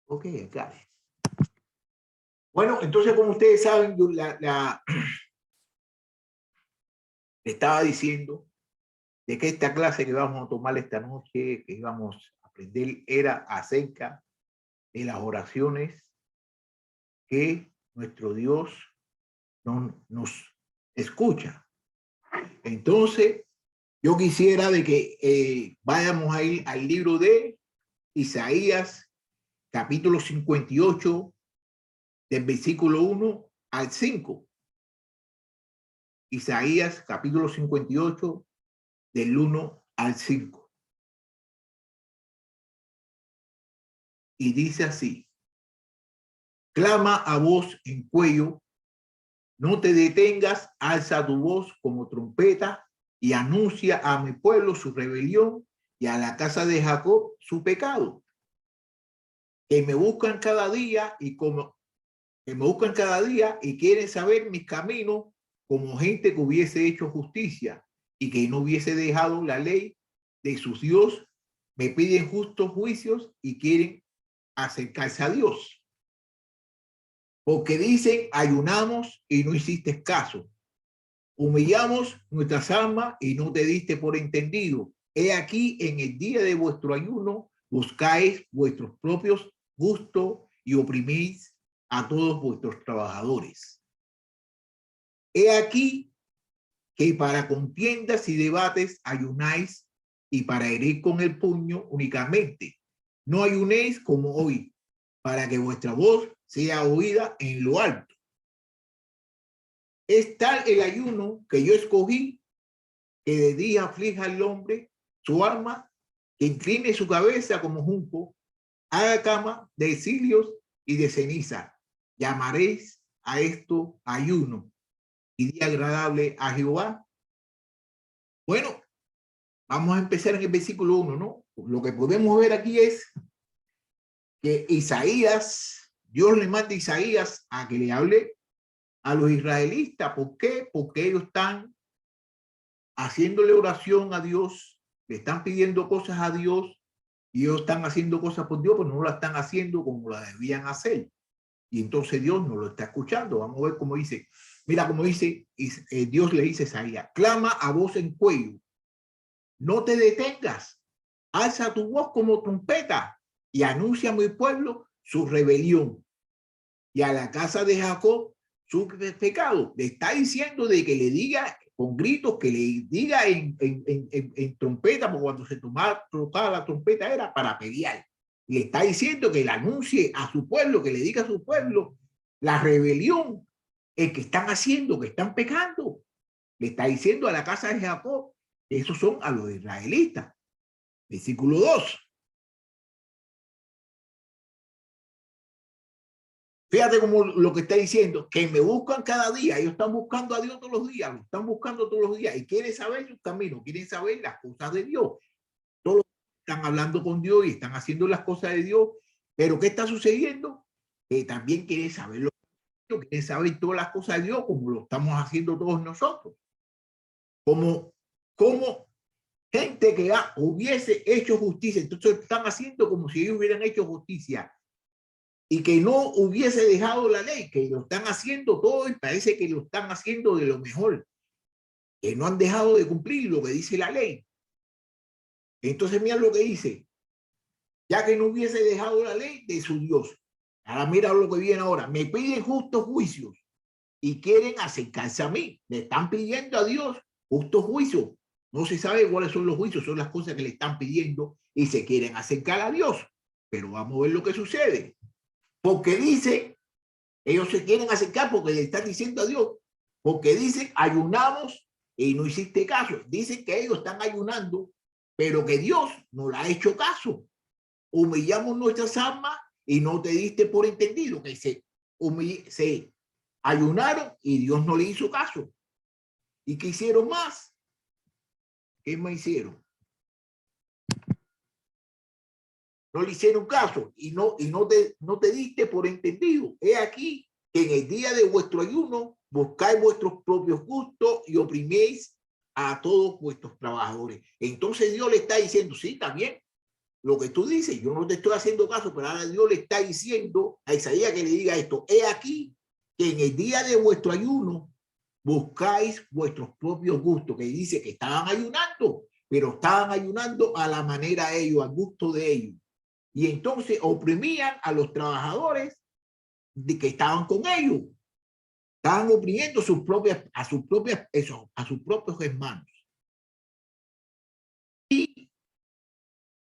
Ok, acá. Bueno, entonces, como ustedes saben, yo le estaba diciendo de que esta clase que vamos a tomar esta noche, que íbamos a aprender, era acerca de las oraciones que nuestro Dios nos escucha. Entonces, yo quisiera de que vayamos a ir al libro de Isaías, capítulo 58, del versículo 1 al 5. Isaías, capítulo 58, del 1 al 5. Y dice así: clama a voz en cuello, no te detengas, alza tu voz como trompeta y anuncia a mi pueblo su rebelión y a la casa de Jacob su pecado. Que me buscan cada día y quieren saber mis caminos, como gente que hubiese hecho justicia y que no hubiese dejado la ley de sus Dios. Me piden justos juicios y quieren acercarse a Dios. Porque dicen, ayunamos y no hiciste caso. Humillamos nuestras almas y no te diste por entendido. He aquí, en el día de vuestro ayuno, buscáis vuestros propios gustos y oprimís a todos vuestros trabajadores. He aquí que para contiendas y debates ayunáis y para herir con el puño únicamente. No ayunéis como hoy, para que vuestra voz sea oída en lo alto. Es tal el ayuno que yo escogí, que de día aflija al hombre su alma, que incline su cabeza como junco, haga cama de cilios y de ceniza. Llamaréis a esto ayuno y día agradable a Jehová. Bueno, vamos a empezar en el versículo 1, ¿no? Lo que podemos ver aquí es que Isaías, Dios le manda a Isaías a que le hable a los israelitas. ¿Por qué? Porque ellos están haciéndole oración a Dios, le están pidiendo cosas a Dios y ellos están haciendo cosas por Dios, pero no la están haciendo como la debían hacer. Y entonces Dios no lo está escuchando. Vamos a ver cómo dice. Mira cómo dice, Dios le dice a Isaías: clama a voz en cuello, no te detengas, alza tu voz como trompeta y anuncia a mi pueblo su rebelión y a la casa de Jacob su pecado. Le está diciendo de que le diga con gritos, que le diga en trompeta, porque cuando se tocaba la trompeta era para pelear. Le está diciendo que le anuncie a su pueblo, que le diga a su pueblo la rebelión que están haciendo, que están pecando. Le está diciendo a la casa de Jacob, esos son a los israelitas. Versículo 2. Fíjate como lo que está diciendo, que me buscan cada día. Ellos están buscando a Dios todos los días, lo están buscando todos los días y quieren saber sus caminos, quieren saber las cosas de Dios. Todos están hablando con Dios y están haciendo las cosas de Dios. Pero ¿qué está sucediendo? Que también quieren saber quieren saber todas las cosas de Dios, como lo estamos haciendo todos nosotros. Como gente que hubiese hecho justicia. Entonces están haciendo como si ellos hubieran hecho justicia y que no hubiese dejado la ley, que lo están haciendo todo y parece que lo están haciendo de lo mejor, que no han dejado de cumplir lo que dice la ley. Entonces mira lo que dice: ya que no hubiese dejado la ley de su Dios. Ahora mira lo que viene ahora: me piden justos juicios y quieren acercarse a mí. Le están pidiendo a Dios justos juicios. No se sabe cuáles son los juicios, son las cosas que le están pidiendo y se quieren acercar a Dios. Pero vamos a ver lo que sucede. Porque dice, ellos se quieren acercar porque le están diciendo a Dios, porque dicen, ayunamos y no hiciste caso. Dicen que ellos están ayunando, pero que Dios no le ha hecho caso. Humillamos nuestras almas y no te diste por entendido, que se ayunaron y Dios no le hizo caso. ¿Y qué hicieron más? ¿Qué más hicieron? No le hicieron caso y no te diste por entendido. He aquí que en el día de vuestro ayuno buscáis vuestros propios gustos y opriméis a todos vuestros trabajadores. Entonces Dios le está diciendo, sí, también, lo que tú dices, yo no te estoy haciendo caso, pero ahora Dios le está diciendo a Isaías que le diga esto. He aquí que en el día de vuestro ayuno buscáis vuestros propios gustos, que dice que estaban ayunando, pero estaban ayunando a la manera de ellos, al gusto de ellos. Y entonces oprimían a los trabajadores de que estaban con ellos. Estaban oprimiendo a sus propios hermanos. Y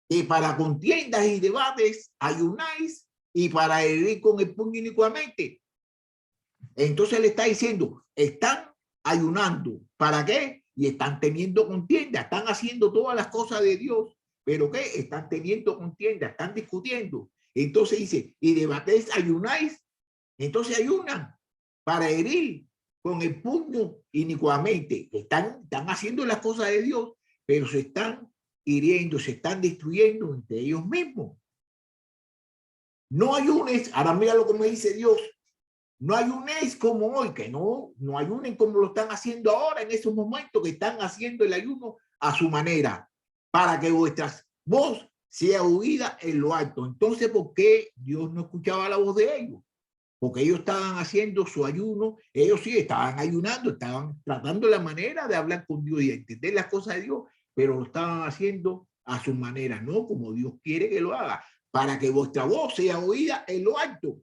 que para contiendas y debates ayunáis y para herir con el puño inicuamente. Entonces le está diciendo, están ayunando. ¿Para qué? Y están teniendo contienda, están haciendo todas las cosas de Dios, pero ¿qué? Están teniendo contienda, están discutiendo. Entonces dice, y debatéis, ayunáis. Entonces ayunan para herir con el puño inicuamente. Están haciendo las cosas de Dios, pero se están hiriendo, se están destruyendo entre ellos mismos. No ayunes, ahora mira lo que me dice Dios. No ayunéis como hoy, que no ayunen como lo están haciendo ahora en esos momentos que están haciendo el ayuno a su manera, para que vuestra voz sea oída en lo alto. Entonces, ¿por qué Dios no escuchaba la voz de ellos? Porque ellos estaban haciendo su ayuno, ellos sí estaban ayunando, estaban tratando la manera de hablar con Dios y de entender las cosas de Dios, pero lo estaban haciendo a su manera, no como Dios quiere que lo haga, para que vuestra voz sea oída en lo alto.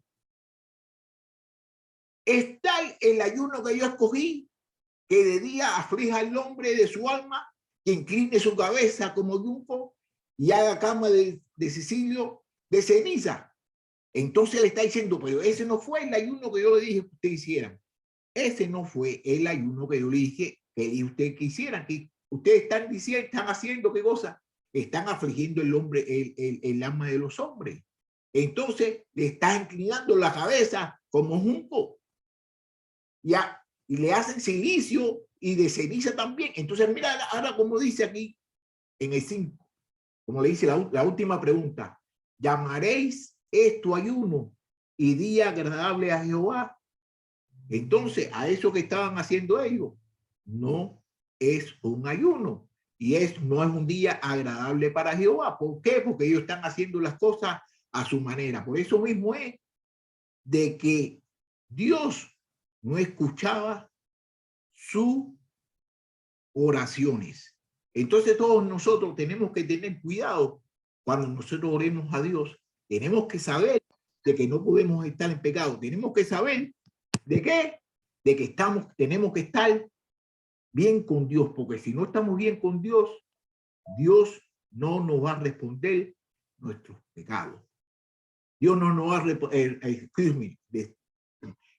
Está el ayuno que yo escogí, que de día aflija al hombre de su alma, que incline su cabeza como yunco y haga cama de sicilio de ceniza. Entonces le está diciendo, pero ese no fue el ayuno que yo le dije que ustedes hicieran. Ese no fue el ayuno que yo le dije que ustedes quisieran. Que ustedes están diciendo, están haciendo qué cosa. Están afligiendo el hombre, el alma de los hombres. Entonces le está inclinando la cabeza como junco. Ya, y le hacen silicio y de ceniza también. Entonces mira ahora como dice aquí en el 5, como le dice la última pregunta. ¿Llamaréis esto ayuno y día agradable a Jehová? Entonces, a eso que estaban haciendo ellos, no es un ayuno y no es un día agradable para Jehová. ¿Por qué? Porque ellos están haciendo las cosas a su manera. Por eso mismo es de que Dios no escuchaba sus oraciones. Entonces todos nosotros tenemos que tener cuidado cuando nosotros oremos a Dios. Tenemos que saber de que no podemos estar en pecado. Tenemos que saber de qué, de que tenemos que estar bien con Dios, porque si no estamos bien con Dios, Dios no nos va a responder nuestros pecados. Dios no nos va a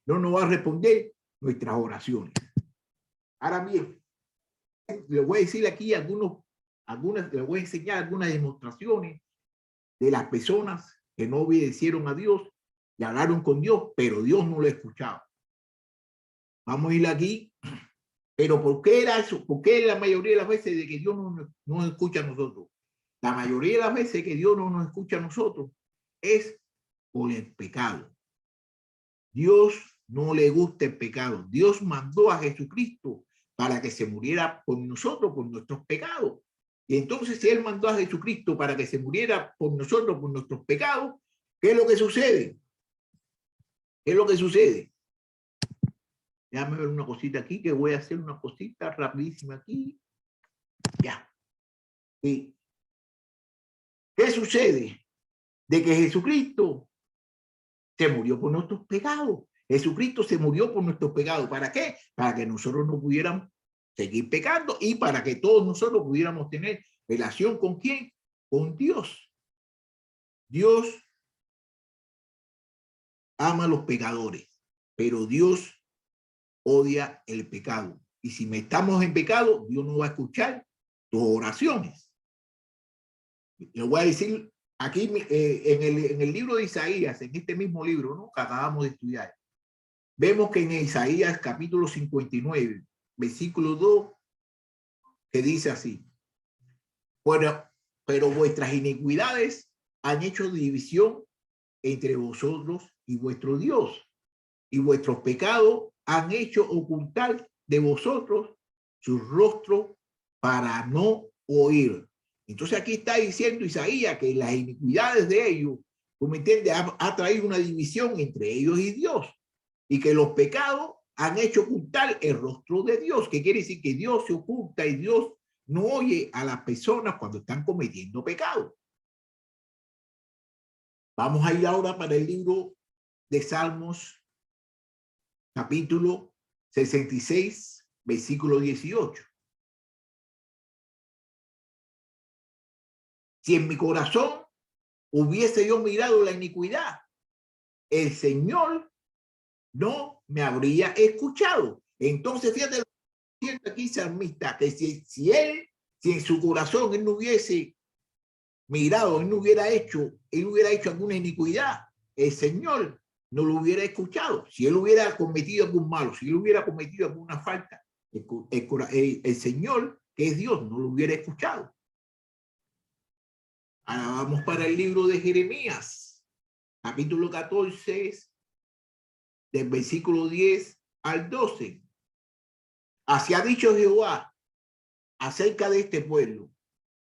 no nos va a responder nuestras oraciones. Ahora bien, le voy a decir aquí le voy a enseñar algunas demostraciones de las personas que no obedecieron a Dios y hablaron con Dios, pero Dios no lo escuchaba. Vamos a ir aquí. Pero ¿por qué era eso? ¿Por qué la mayoría de las veces de que Dios no nos escucha a nosotros? La mayoría de las veces que Dios no nos escucha a nosotros es por el pecado. Dios no le gusta el pecado. Dios mandó a Jesucristo para que se muriera por nosotros, por nuestros pecados. Y entonces, si Él mandó a Jesucristo para que se muriera por nosotros, por nuestros pecados, ¿qué es lo que sucede? ¿Qué es lo que sucede? Déjame ver una cosita aquí, que voy a hacer una cosita rapidísima aquí. Ya. Sí. ¿Qué sucede? De que Jesucristo se murió por nuestros pecados. Jesucristo se murió por nuestros pecados. ¿Para qué? Para que nosotros no pudiéramos seguir pecando y para que todos nosotros pudiéramos tener relación con ¿quién? Con Dios. Dios ama a los pecadores, pero Dios odia el pecado. Y si estamos en pecado, Dios no va a escuchar tus oraciones. Le voy a decir aquí en el libro de Isaías, en este mismo libro, ¿no?, que acabamos de estudiar, vemos que en Isaías capítulo 59, versículo 2, que dice así: pero vuestras iniquidades han hecho división entre vosotros y vuestro Dios, y vuestros pecados han hecho ocultar de vosotros su rostro para no oír. Entonces aquí está diciendo Isaías que las iniquidades de ellos, ¿tú me entiendes?, ha traído una división entre ellos y Dios, y que los pecados han hecho ocultar el rostro de Dios, que quiere decir que Dios se oculta y Dios no oye a las personas cuando están cometiendo pecado. Vamos a ir ahora para el libro de Salmos, capítulo 66, versículo 18. Si en mi corazón hubiese yo mirado la iniquidad, el Señor no me habría escuchado. Entonces, fíjate lo que dice aquí salmista, que si en su corazón él no hubiese mirado, él hubiera hecho alguna iniquidad, el Señor no lo hubiera escuchado. Si él hubiera cometido algún malo, si él hubiera cometido alguna falta, el Señor, que es Dios, no lo hubiera escuchado. Ahora vamos para el libro de Jeremías, capítulo 14, del versículo 10 al 12. Así ha dicho Jehová acerca de este pueblo: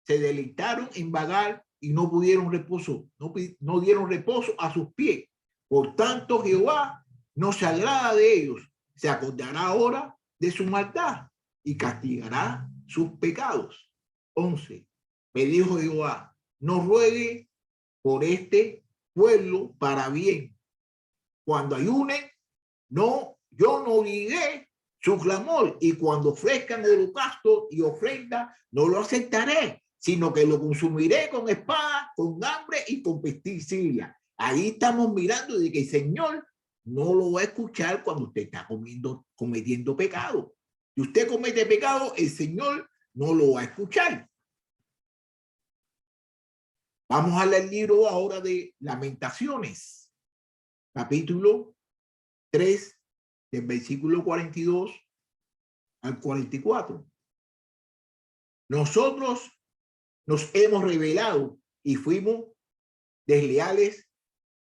se deleitaron en vagar y no pudieron reposo, no dieron reposo a sus pies. Por tanto, Jehová no se agrada de ellos, se acordará ahora de su maldad y castigará sus pecados. 11. Me dijo Jehová: no ruegue por este pueblo para bien. Cuando ayunen, yo no oiré su clamor, y cuando ofrezcan holocausto y ofrenda, no lo aceptaré, sino que lo consumiré con espada, con hambre y con pestilencia. Ahí estamos mirando de que el Señor no lo va a escuchar cuando usted está cometiendo pecado. Si usted comete pecado, el Señor no lo va a escuchar. Vamos a leer el libro ahora de Lamentaciones, capítulo 3, del versículo 42 al 44. Nosotros nos hemos rebelado y fuimos desleales.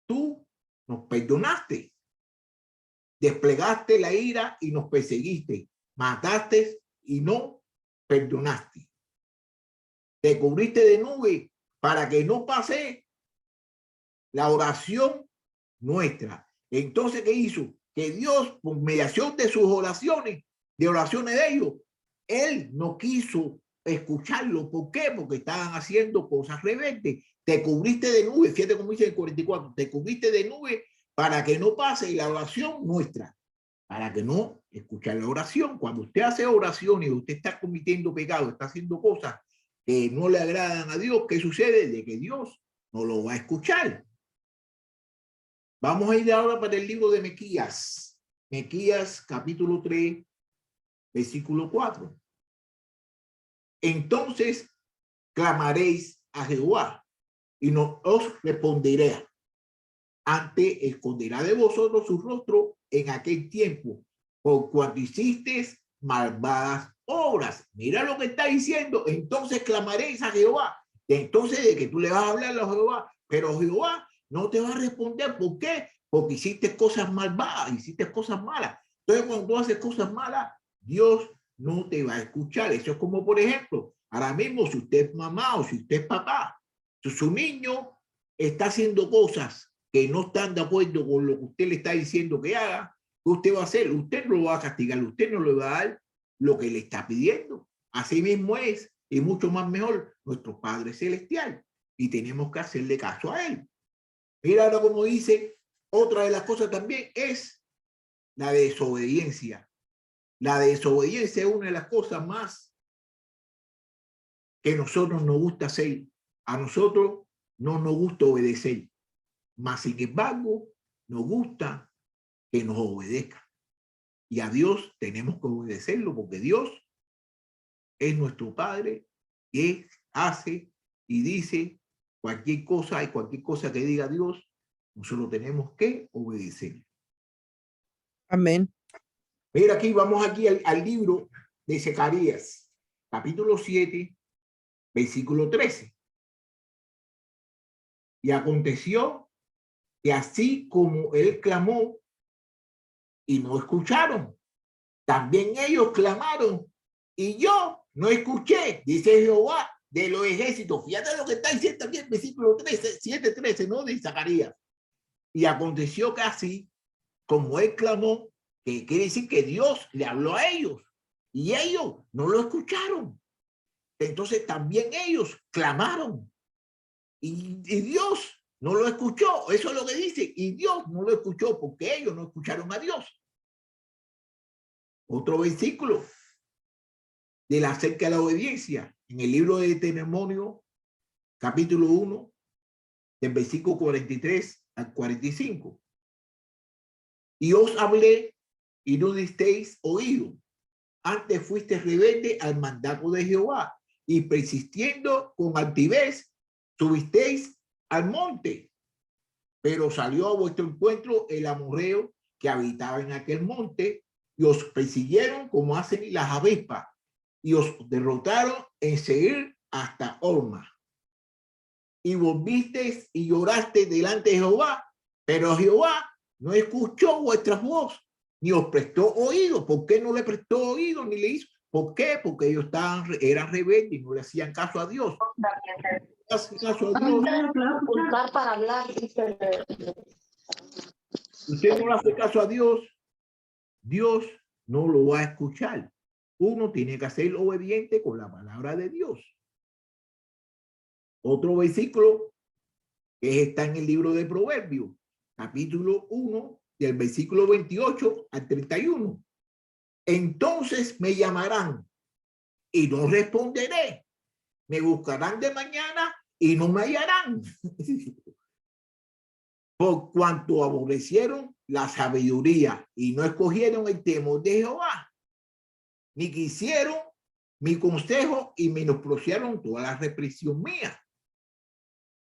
Tú nos perdonaste. Desplegaste la ira y nos perseguiste. Mataste y no perdonaste. Te cubriste de nube para que no pase la oración nuestra. Entonces, ¿qué hizo? Que Dios, por mediación de sus oraciones, de oraciones de ellos, él no quiso escucharlo. ¿Por qué? Porque estaban haciendo cosas rebeldes. Te cubriste de nube, fíjate cómo dice el 44, te cubriste de nube para que no pase la oración nuestra, para que no escuchar la oración. Cuando usted hace oración y usted está cometiendo pecado, está haciendo cosas que no le agradan a Dios, ¿qué sucede? De que Dios no lo va a escuchar. Vamos a ir ahora para el libro de Miqueas. Miqueas, capítulo 3, versículo 4. Entonces clamaréis a Jehová y no os responderé. Antes esconderá de vosotros su rostro en aquel tiempo, por cuanto hicisteis malvadas obras. Mira lo que está diciendo. Entonces clamaréis a Jehová. Entonces, de que tú le vas a hablar a Jehová, pero Jehová no te va a responder. ¿Por qué? Porque hiciste cosas malvadas, hiciste cosas malas. Entonces, cuando tú haces cosas malas, Dios no te va a escuchar. Eso es como, por ejemplo, ahora mismo, si usted es mamá o si usted es papá, si su niño está haciendo cosas que no están de acuerdo con lo que usted le está diciendo que haga, ¿qué usted va a hacer? Usted no lo va a castigar, usted no le va a dar lo que le está pidiendo. Así mismo es, y mucho más mejor, nuestro Padre Celestial, y tenemos que hacerle caso a Él. Mira ahora como dice, otra de las cosas también es la desobediencia. La desobediencia es una de las cosas más que nosotros nos gusta hacer. A nosotros no nos gusta obedecer, mas sin embargo nos gusta que nos obedezca. Y a Dios tenemos que obedecerlo porque Dios es nuestro Padre que hace y dice cualquier cosa, y cualquier cosa que diga Dios, nosotros tenemos que obedecer. Amén. Mira, aquí vamos aquí al libro de Zacarías, capítulo 7, versículo 13. Y aconteció que así como él clamó y no escucharon, también ellos clamaron y yo no escuché, dice Jehová de los ejércitos. Fíjate lo que está diciendo aquí en versículo 13, 7:13, ¿no? De Zacarías. Y aconteció que así, como él clamó, que quiere decir que Dios le habló a ellos y ellos no lo escucharon. Entonces también ellos clamaron y Dios no lo escuchó. Eso es lo que dice. Y Dios no lo escuchó porque ellos no escucharon a Dios. Otro versículo de la acerca de la obediencia en el libro de Deuteronomio, capítulo 1, del versículo 43 al 45. Y os hablé y no disteis oído. Antes fuiste rebelde al mandato de Jehová y persistiendo con altivez subisteis al monte. Pero salió a vuestro encuentro el amorreo que habitaba en aquel monte y os persiguieron como hacen las avispas y os derrotaron en Seir hasta Horma. Y volvisteis y lloraste delante de Jehová, pero Jehová no escuchó vuestra voz, ni os prestó oído. ¿Por qué no le prestó oído ni le hizo? ¿Por qué? Porque ellos eran rebeldes y no le hacían caso a Dios. Hacen caso a Dios. Para hablar. Usted no le hace caso a Dios, Dios no lo va a escuchar. Uno tiene que ser obediente con la palabra de Dios. Otro versículo que está en el libro de Proverbios, capítulo 1, del versículo 28 al 31. Entonces me llamarán y no responderé. Me buscarán de mañana y no me hallarán. Por cuanto aborrecieron la sabiduría y no escogieron el temor de Jehová, ni quisieron mi consejo y menospreciaron toda la represión mía.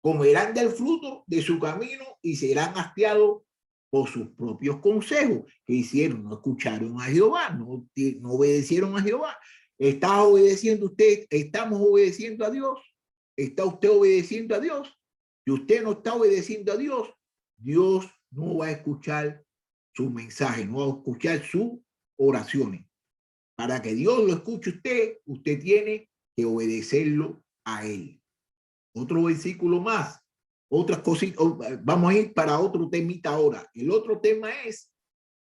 Comerán del fruto de su camino y serán hastiados por sus propios consejos. ¿Qué hicieron? No escucharon a Jehová, no obedecieron a Jehová. ¿Está obedeciendo usted? ¿Estamos obedeciendo a Dios? ¿Está usted obedeciendo a Dios? Si usted no está obedeciendo a Dios, Dios no va a escuchar su mensaje, no va a escuchar sus oraciones. Para que Dios lo escuche usted, usted tiene que obedecerlo a Él. Otro versículo más, otras cositas. Vamos a ir para otro temita ahora. El otro tema es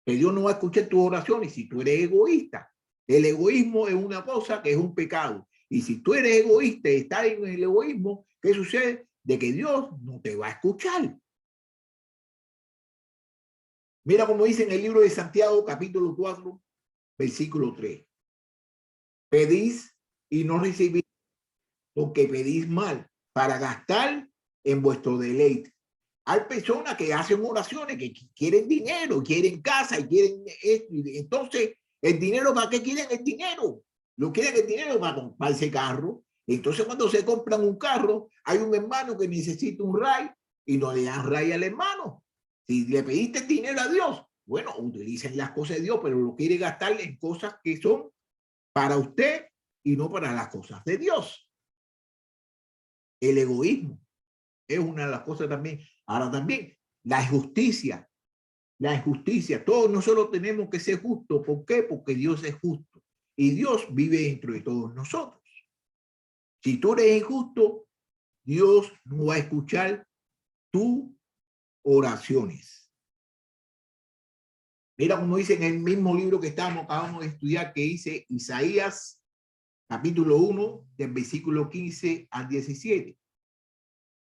que Dios no va a escuchar tus oraciones si tú eres egoísta. El egoísmo es una cosa que es un pecado. Y si tú eres egoísta y estás en el egoísmo, ¿qué sucede? De que Dios no te va a escuchar. Mira como dice en el libro de Santiago, capítulo 4, versículo 3. Pedís y no recibís, porque pedís mal, para gastar en vuestro deleite. Hay personas que hacen oraciones que quieren dinero, quieren casa y quieren esto. Entonces, ¿el dinero para qué quieren el dinero? Lo quieren el dinero para comprarse carro. Entonces, cuando se compran un carro, hay un hermano que necesita un ray y no le dan ray al hermano. Si le pediste dinero a Dios, bueno, utilicen las cosas de Dios, pero lo quiere gastar en cosas que son para usted y no para las cosas de Dios. El egoísmo es una de las cosas también. Ahora también, la injusticia. La injusticia. Todos nosotros tenemos que ser justos. ¿Por qué? Porque Dios es justo. Y Dios vive dentro de todos nosotros. Si tú eres injusto, Dios no va a escuchar tus oraciones. Mira como dice en el mismo libro que acabamos de estudiar, que dice Isaías, capítulo 1, del versículo 15 al 17.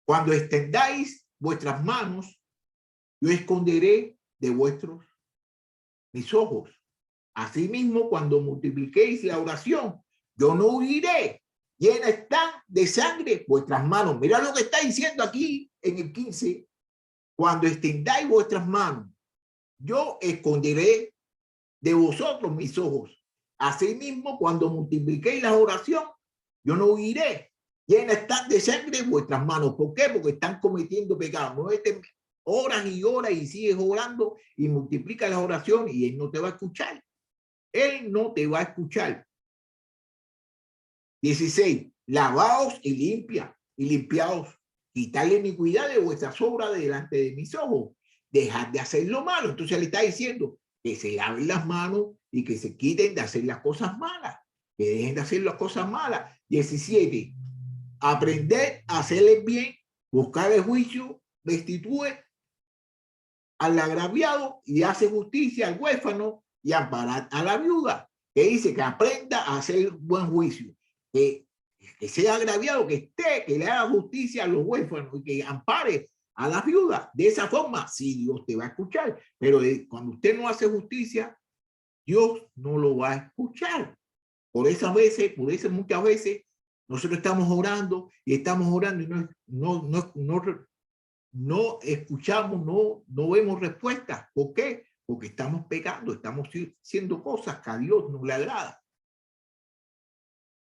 Cuando extendáis vuestras manos, yo esconderé de mis ojos. Asimismo, cuando multipliquéis la oración, yo no huiré. Llenas están de sangre vuestras manos. Mira lo que está diciendo aquí en el 15. Cuando extendáis vuestras manos, yo esconderé de vosotros mis ojos. Asimismo, cuando multipliquéis la oración, yo no huiré. Llenas están de sangre vuestras manos. ¿Por qué? Porque están cometiendo pecado. No horas y horas y sigues orando y multiplica las oraciones y Él no te va a escuchar. Él no te va a escuchar. 16. Lavaos y limpiaos. Quitad la iniquidad de vuestras obras delante de mis ojos. Dejad de hacer lo malo. Entonces le está diciendo que se laven las manos y que se quiten de hacer las cosas malas. Que dejen de hacer las cosas malas. 17. aprender a hacerle bien, buscar el juicio, restituye al agraviado y hace justicia al huérfano y amparar a la viuda. Que dice que aprenda a hacer buen juicio, que sea agraviado, que esté, que le haga justicia a los huérfanos y que ampare a las viudas. De esa forma, sí, Dios te va a escuchar. Pero cuando usted no hace justicia, Dios no lo va a escuchar. Por esas veces, muchas veces, nosotros estamos orando y no escuchamos, no vemos respuestas. ¿Por qué? Porque estamos pecando, estamos haciendo cosas que a Dios no le agrada.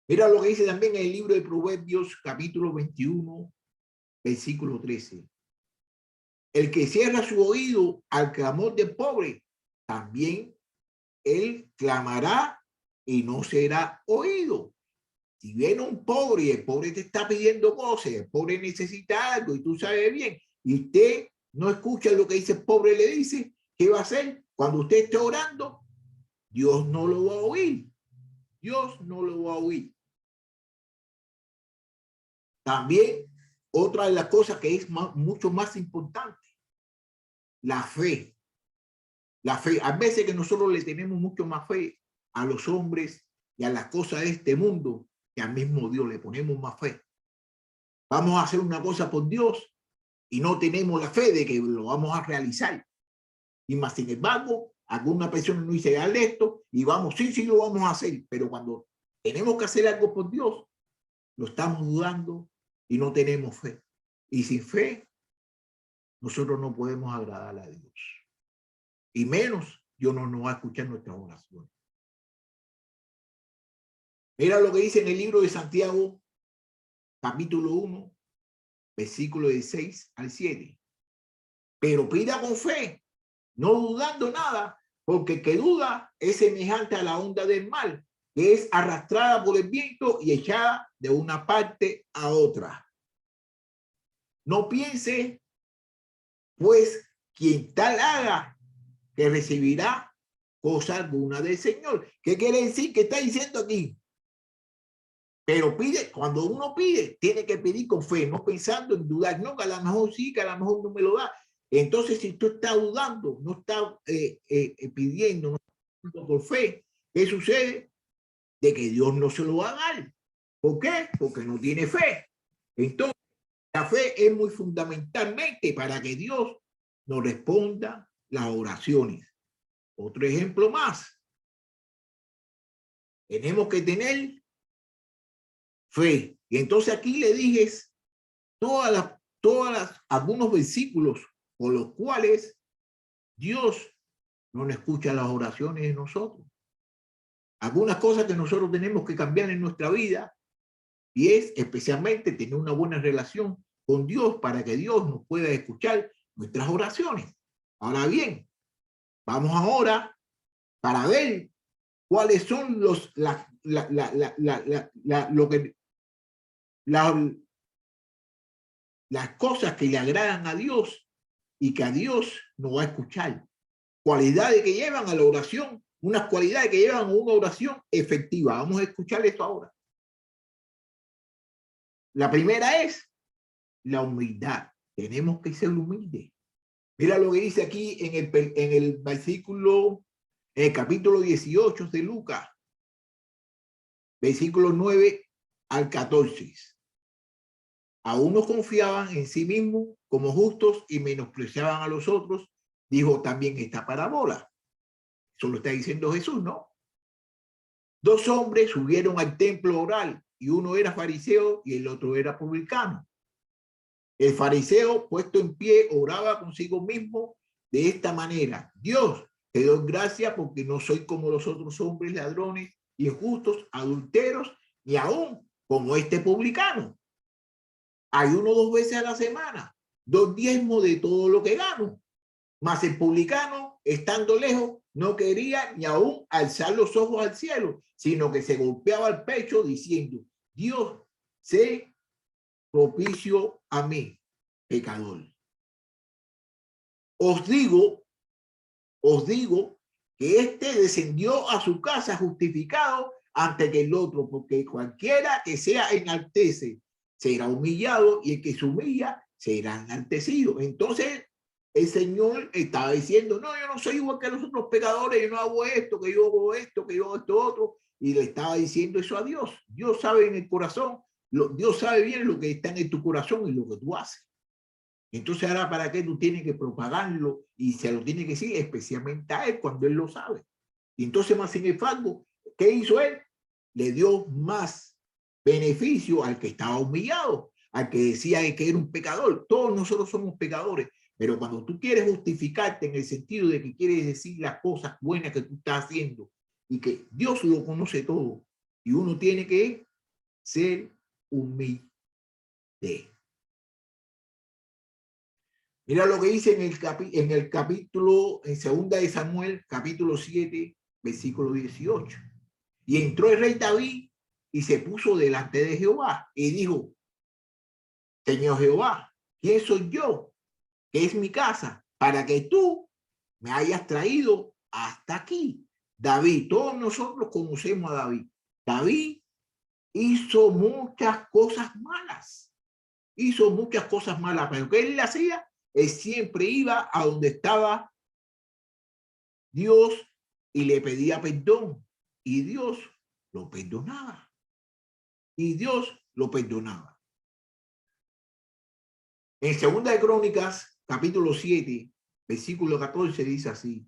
Mira lo que dice también en el libro de Proverbios, capítulo 21, versículo 13. El que cierra su oído al clamor del pobre, también él clamará y no será oído. Si viene un pobre y el pobre te está pidiendo cosas, el pobre necesita algo y tú sabes bien, y usted no escucha lo que dice el pobre, le dice, ¿qué va a hacer? Cuando usted esté orando, Dios no lo va a oír. Dios no lo va a oír. También otra de las cosas que es mucho más importante, la fe. La fe. A veces que nosotros le tenemos mucho más fe a los hombres y a las cosas de este mundo que al mismo Dios le ponemos más fe. Vamos a hacer una cosa por Dios y no tenemos la fe de que lo vamos a realizar. Y más sin embargo, alguna persona nos dice, haz esto y vamos, sí, lo vamos a hacer. Pero cuando tenemos que hacer algo por Dios, lo estamos dudando y no tenemos fe. Y sin fe, nosotros no podemos agradar a Dios. Y menos, Dios no nos va a escuchar nuestras oraciones. Mira lo que dice en el libro de Santiago, capítulo 1, versículo de 6 al 7. Pero pida con fe, no dudando nada, porque el que duda es semejante a la onda del mar, que es arrastrada por el viento y echada de una parte a otra. No piense, pues, quien tal haga, que recibirá cosa alguna del Señor. ¿Qué quiere decir? ¿Qué está diciendo aquí? Pero pide, cuando uno pide, tiene que pedir con fe, no pensando en dudar, no, que a lo mejor sí, que a lo mejor no me lo da. Entonces, si tú estás dudando, no estás pidiendo, no estás por fe, ¿qué sucede? De que Dios no se lo va a dar. ¿Por qué? Porque no tiene fe. Entonces, la fe es muy fundamentalmente para que Dios nos responda las oraciones. Otro ejemplo más. Tenemos que tener fe. Y entonces aquí le dije algunos versículos por los cuales Dios no escucha las oraciones de nosotros. Algunas cosas que nosotros tenemos que cambiar en nuestra vida y es especialmente tener una buena relación con Dios para que Dios nos pueda escuchar nuestras oraciones. Ahora bien, vamos ahora para ver cuáles son las cosas que le agradan a Dios y que a Dios no va a escuchar. Cualidades que llevan a la oración, unas cualidades que llevan a una oración efectiva. Vamos a escuchar esto ahora. La primera es la humildad. Tenemos que ser humildes. Mira lo que dice aquí en el versículo, en el capítulo 18 de Lucas, versículo 9 al 14. A unos confiaban en sí mismos como justos y menospreciaban a los otros, dijo también esta parábola. Eso lo está diciendo Jesús, ¿no? Dos hombres subieron al templo oral y uno era fariseo y el otro era publicano. El fariseo, puesto en pie, oraba consigo mismo de esta manera: Dios, te doy gracias porque no soy como los otros hombres ladrones, injustos, adúlteros, ni aún como este publicano. Ayuno 2 veces a la semana, 2 diezmos de todo lo que gano. Mas el publicano, estando lejos, no quería ni aún alzar los ojos al cielo, sino que se golpeaba el pecho diciendo: Dios, sé propicio a mí, pecador. Os digo que este descendió a su casa justificado antes que el otro, porque cualquiera que sea enaltece será humillado, y el que se humilla será enaltecido. Entonces, el Señor estaba diciendo, no, yo no soy igual que los otros pecadores, yo no hago esto, que yo hago esto, que yo hago esto otro. Y le estaba diciendo eso a Dios. Dios sabe en el corazón, Dios sabe bien lo que está en tu corazón y lo que tú haces. Entonces, ahora, ¿para qué tú tienes que propagarlo? Y se lo tiene que decir especialmente a él cuando él lo sabe. Y entonces, más sin embargo, ¿qué hizo él? Le dio más beneficio al que estaba humillado, al que decía que era un pecador. Todos nosotros somos pecadores, pero cuando tú quieres justificarte en el sentido de que quieres decir las cosas buenas que tú estás haciendo y que Dios lo conoce todo, y uno tiene que ser humilde. Mira lo que dice en el capítulo, en segunda de Samuel, capítulo 7, versículo 18. Y entró el rey David y se puso delante de Jehová y dijo, Señor Jehová, ¿quién soy yo? ¿Qué es mi casa? Para que tú me hayas traído hasta aquí. David, todos nosotros conocemos a David. David hizo muchas cosas malas. Hizo muchas cosas malas, pero ¿qué él hacía? Él siempre iba a donde estaba Dios y le pedía perdón. Y Dios lo perdonaba. Y Dios lo perdonaba. En Segunda de Crónicas, capítulo 7, versículo 14, dice así.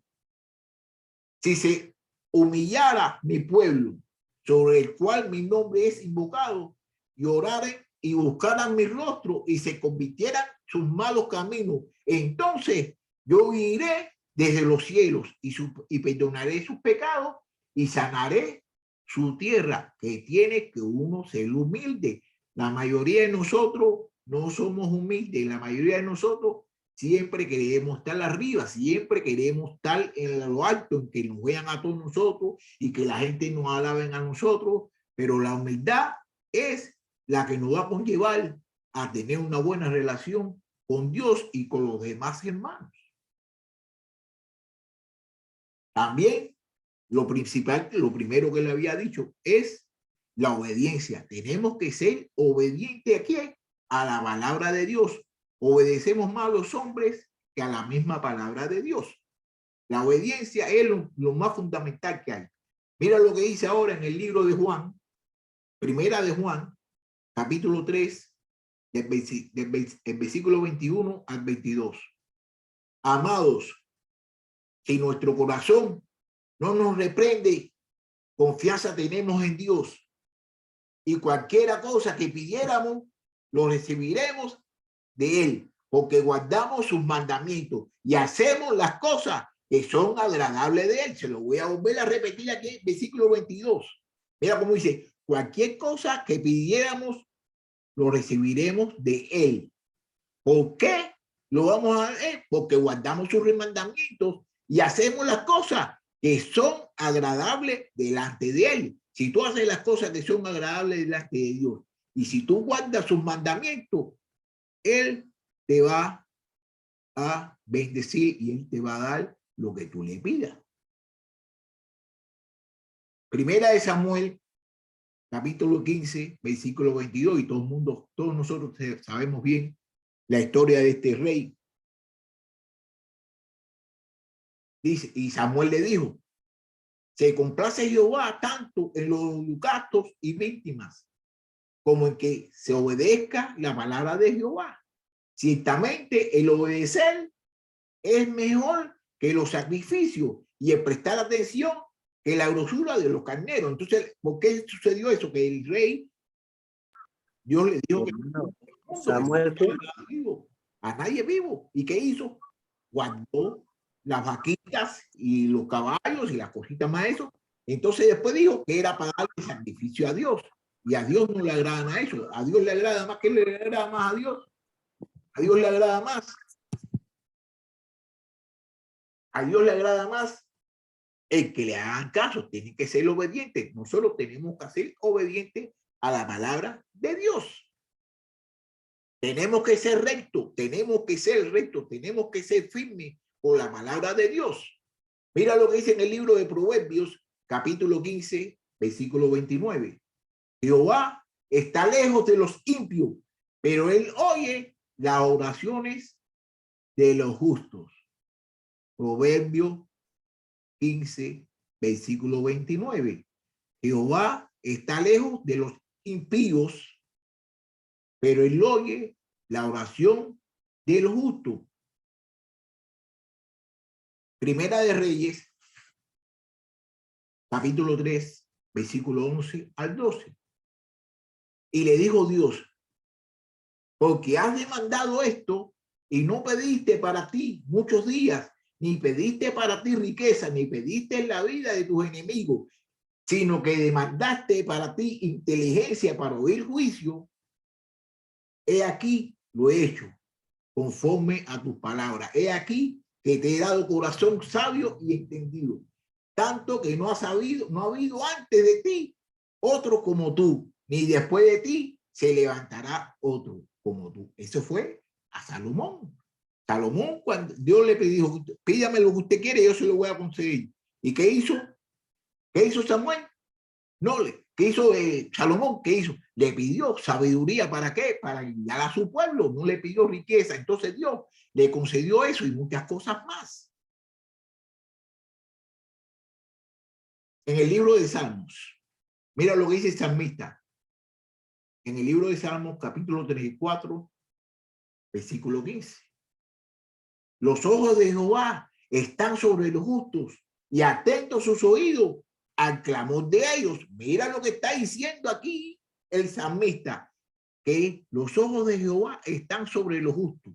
Si se humillara mi pueblo, sobre el cual mi nombre es invocado, y oraren y buscaran mi rostro y se convirtieran sus malos caminos, entonces yo iré desde los cielos y perdonaré sus pecados y sanaré su tierra, que tiene que uno ser humilde. La mayoría de nosotros no somos humildes, la mayoría de nosotros siempre queremos estar arriba, siempre queremos estar en lo alto, en que nos vean a todos nosotros y que la gente nos alaben a nosotros, pero la humildad es la que nos va a conllevar a tener una buena relación con Dios y con los demás hermanos. También lo principal, lo primero que le había dicho es la obediencia. Tenemos que ser obedientes aquí a la palabra de Dios. Obedecemos más a los hombres que a la misma palabra de Dios. La obediencia es lo más fundamental que hay. Mira lo que dice ahora en el libro de Juan, primera de Juan, capítulo 3, del versículo 21 al 22. Amados, si nuestro corazón no nos reprende, confianza tenemos en Dios, y cualquiera cosa que pidiéramos, lo recibiremos de él, porque guardamos sus mandamientos y hacemos las cosas que son agradables de él. Se lo voy a volver a repetir aquí, versículo 22. Mira cómo dice, cualquier cosa que pidiéramos, lo recibiremos de él. ¿Por qué lo vamos a hacer? Porque guardamos sus mandamientos y hacemos las cosas que son agradables delante de él. Si tú haces las cosas que son agradables delante de Dios y si tú guardas sus mandamientos, él te va a bendecir y él te va a dar lo que tú le pidas. Primera de Samuel, capítulo 15, versículo 22, y todo el mundo, todos nosotros sabemos bien la historia de este rey. Dice, y Samuel le dijo, se complace Jehová tanto en los holocaustos y víctimas como en que se obedezca la palabra de Jehová. Ciertamente el obedecer es mejor que los sacrificios y el prestar atención que la grosura de los carneros. Entonces, ¿por qué sucedió eso? Que el rey, Dios le dijo que Samuel, a nadie vivo. ¿Y qué hizo? Guardó las vaquitas y los caballos y las cositas más eso. Entonces después dijo que era para darle sacrificio a Dios. Y a Dios no le agrada a eso. A Dios le agrada más. ¿Qué le agrada más a Dios? A Dios le agrada más. A Dios le agrada más el que le hagan caso. Tienen que ser obedientes. Nosotros tenemos que ser obedientes a la palabra de Dios. Tenemos que ser rectos, tenemos que ser rectos, tenemos que ser firmes con la palabra de Dios. Mira lo que dice en el libro de Proverbios, capítulo 15, versículo 29. Jehová está lejos de los impios, pero él oye las oraciones de los justos. Proverbio 15, versículo 29. Jehová está lejos de los impíos, pero él oye la oración de los justos. Primera de Reyes, capítulo 3, versículo 11 al 12. Y le dijo Dios, porque has demandado esto y no pediste para ti muchos días, ni pediste para ti riqueza, ni pediste la vida de tus enemigos, sino que demandaste para ti inteligencia para oír juicio. He aquí lo he hecho conforme a tus palabras. He aquí que te he dado corazón sabio y entendido, tanto que no ha habido antes de ti otro como tú, ni después de ti se levantará otro como tú. Eso fue a Salomón. Salomón, cuando Dios le dijo, pídame lo que usted quiere, yo se lo voy a conceder. ¿Y qué hizo? ¿Qué hizo Samuel? No, ¿qué hizo Salomón? ¿Qué hizo? Le pidió sabiduría. ¿Para qué? Para guiar a su pueblo. No le pidió riqueza. Entonces Dios le concedió eso y muchas cosas más. En el libro de Salmos, mira lo que dice el salmista. En el libro de Salmos, capítulo 34, versículo 15. Los ojos de Jehová están sobre los justos y atentos sus oídos al clamor de ellos. Mira lo que está diciendo aquí el salmista, que los ojos de Jehová están sobre los justos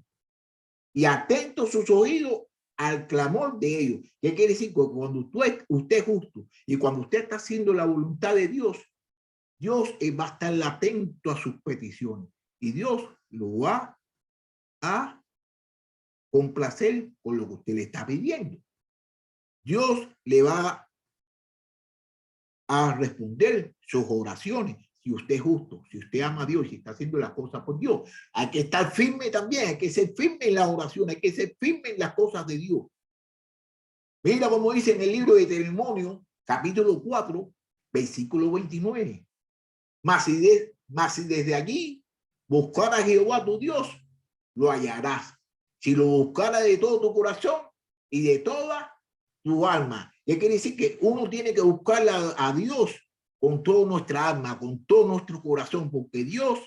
y atentos sus oídos al clamor de ellos. ¿Qué quiere decir? Que cuando usted es justo y cuando usted está haciendo la voluntad de Dios, Dios va a estar atento a sus peticiones y Dios lo va a complacer con lo que usted le está pidiendo. Dios le va a responder sus oraciones. Si usted es justo, si usted ama a Dios y está haciendo las cosas por Dios, hay que estar firme también, hay que ser firme en la oración, hay que ser firme en las cosas de Dios. Mira como dice en el libro de Deuteronomio, capítulo 4, versículo 29. Mas si desde allí buscar a Jehová tu Dios, lo hallarás. Si lo buscara de todo tu corazón y de toda tu alma. ¿Qué quiere decir? Que uno tiene que buscar a Dios con toda nuestra alma, con todo nuestro corazón, porque Dios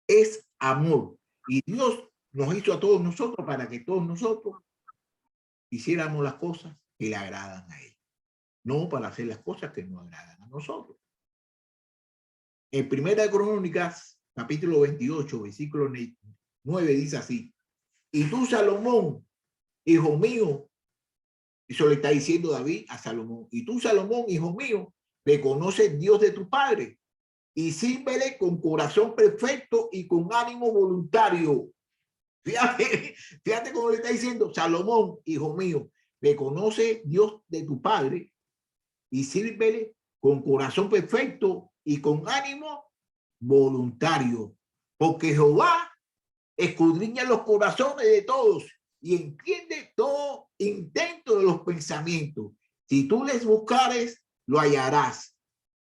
es amor. Y Dios nos hizo a todos nosotros para que todos nosotros hiciéramos las cosas que le agradan a Él, no para hacer las cosas que nos agradan a nosotros. En Primera de Crónicas, capítulo 28, versículo 9, dice así: y tú, Salomón, hijo mío, eso le está diciendo David a Salomón, y tú, Salomón, hijo mío, reconoce el Dios de tu padre y sírvele con corazón perfecto y con ánimo voluntario. Fíjate cómo le está diciendo: Salomón, hijo mío, reconoce Dios de tu padre y sírvele con corazón perfecto y con ánimo voluntario, porque Jehová escudriña los corazones de todos y entiende todo intento de los pensamientos. Si tú les buscares, lo hallarás,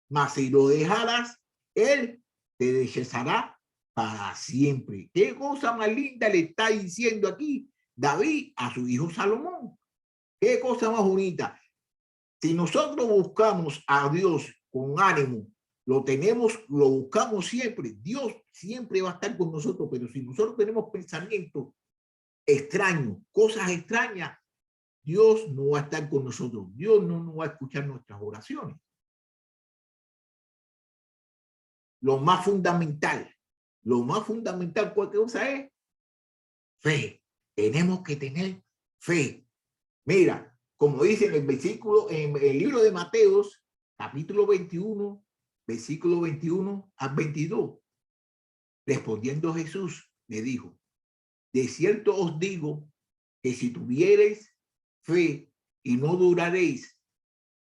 mas si lo dejarás, él te rechazará para siempre. ¿Qué cosa más linda le está diciendo aquí David a su hijo Salomón? ¿Qué cosa más bonita? Si nosotros buscamos a Dios con ánimo, lo buscamos siempre, Dios siempre va a estar con nosotros, pero si nosotros tenemos pensamientos extraños, cosas extrañas, Dios no va a estar con nosotros, Dios no nos va a escuchar nuestras oraciones. Lo más fundamental, ¿cuál cosa es? Fe. Tenemos que tener fe. Mira, como dice en el versículo, en el libro de Mateos, capítulo 21, versículo 21 a 22. Respondiendo Jesús, le dijo: de cierto os digo que si tuviereis fe y no duraréis,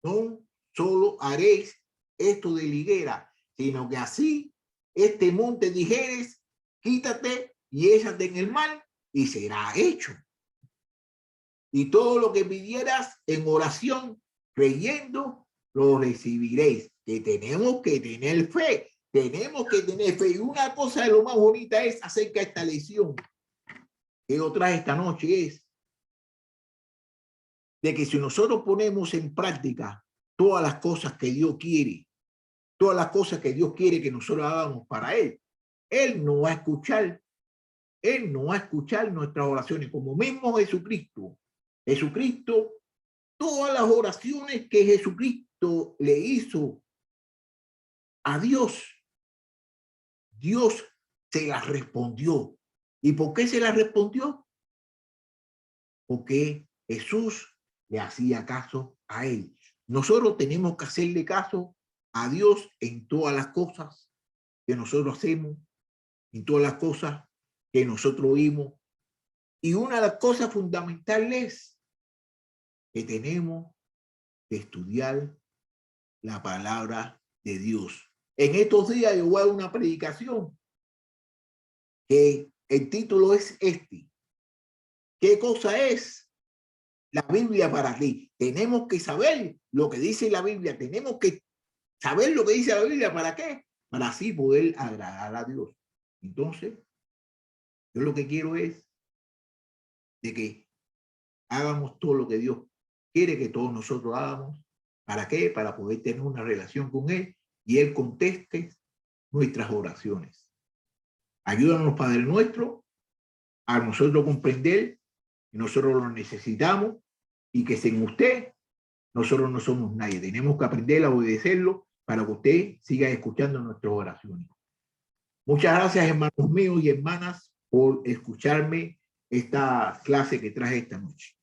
no solo haréis esto de la higuera, sino que así este monte dijeres: quítate y échate en el mar, y será hecho. Y todo lo que pidieras en oración, creyendo, lo recibiréis. Que tenemos que tener fe. Tenemos que tener fe. Y una cosa de lo más bonita es acerca de esta lección que yo traje esta noche es de que si nosotros ponemos en práctica todas las cosas que Dios quiere, todas las cosas que Dios quiere que nosotros hagamos para Él, Él no va a escuchar, Él no va a escuchar nuestras oraciones, como mismo Jesucristo. Jesucristo, todas las oraciones que Jesucristo le hizo a Dios, Dios se las respondió. ¿Y por qué se las respondió? Porque Jesús le hacía caso a Él. Nosotros tenemos que hacerle caso a Dios en todas las cosas que nosotros hacemos, en todas las cosas que nosotros oímos. Y una de las cosas fundamentales es que tenemos que estudiar la palabra de Dios. En estos días yo voy a dar una predicación que el título es este. ¿Qué cosa es la Biblia para ti? Tenemos que saber lo que dice la Biblia. Tenemos que saber lo que dice la Biblia. ¿Para qué? Para así poder agradar a Dios. Entonces, yo lo que quiero es de que hagamos todo lo que Dios quiere que todos nosotros hagamos. ¿Para qué? Para poder tener una relación con Él y Él conteste nuestras oraciones. Ayúdanos, Padre nuestro, a nosotros comprender que nosotros lo necesitamos y que sin usted nosotros no somos nadie. Tenemos que aprender a obedecerlo para que usted siga escuchando nuestras oraciones. Muchas gracias, hermanos míos y hermanas, por escucharme esta clase que traje esta noche.